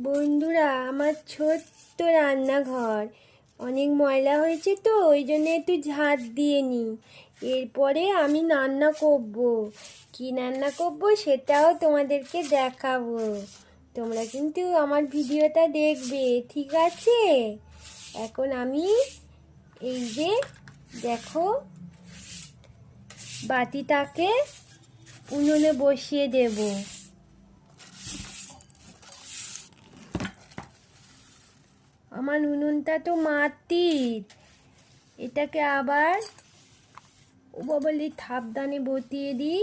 বন্ধুরা, আমার ছোট্ট রান্নাঘর অনেক ময়লা হয়েছে, তো ওই জন্য একটু ঝাঁট দিয়ে নিই। এরপরে আমি রান্না করব। কি রান্না করব সেটাও তোমাদেরকে দেখাবো। তোমরা কিন্তু আমার ভিডিওটা দেখবে, ঠিক আছে? এখন আমি এই যে দেখো, বাটিটাকে উনুনে বসিয়ে দেবো। আমার উনুনটা তো মাটির, এটাকে আবার বলি সাবধানে বসিয়ে দিই।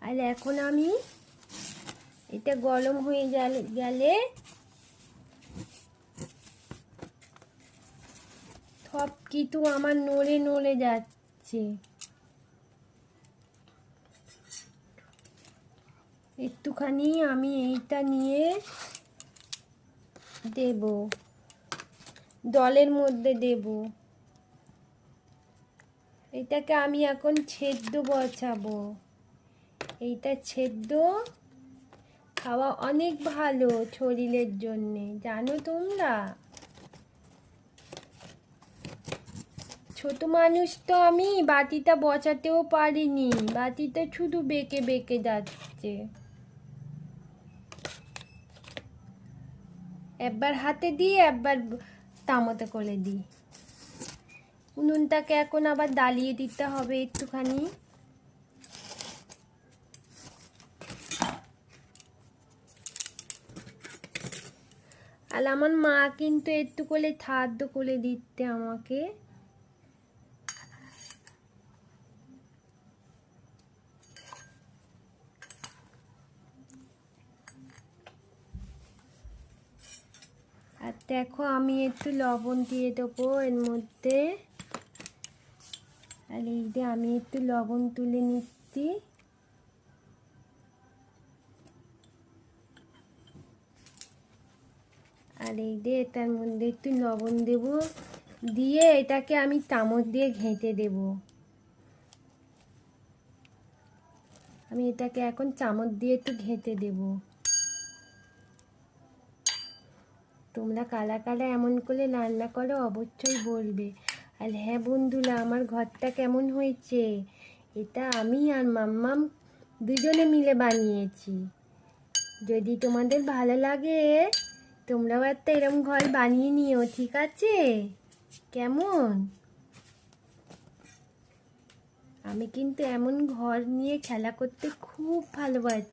আর এখন আমি এটা গরম হয়ে গেলে সব কিছু আমার নড়ে নড়ে যাচ্ছে। একটুখানি আমি এইটা নিয়ে দেব, জলের মধ্যে দেব। এটাকে আমি এখন সেদ্ধ বসাবো। এইটা সেদ্ধ খাওয়া অনেক ভালো শরীরের জন্যে, জানো তোমরা? ছোট মানুষ তো আমি বাটিটা বসাতেও পারিনি, বাটিটা শুধু বেঁকে বেঁকে যাচ্ছে। একবার হাতে দিই, একবার তামাতে করে দিই। উনুনটাকে এখন আবার জ্বালিয়ে দিতে হবে একটুখানি। আর আমার মা কিন্তু একটু করে সাহায্য করে দিতে আমাকে। আর দেখো, আমি একটু লবণ দিয়ে দেবো এর মধ্যে। আর এই যে আমি একটু লবণ তুলে নিচ্ছি। আর এই যে এটার মধ্যে একটু লবণ দেব, দিয়ে এটাকে আমি চামচ দিয়ে ঘেঁটে দেব। আমি এটাকে এখন চামচ দিয়ে একটু ঘেঁটে দেব। তোমরা কারা কারা এমন করে রান্না করো অবশ্যই বলবে। আর হ্যাঁ বন্ধুরা, আমার ঘরটা কেমন হয়েছে? এটা আমি আর মাম্মাম দুজনে মিলে বানিয়েছি। যদি তোমাদের ভালো লাগে, তোমরাও একটা এরকম ঘর বানিয়ে নিও, ঠিক আছে? কেমন? আমি কিন্তু এমন ঘর নিয়ে খেলা করতে খুব ভালোবাসি।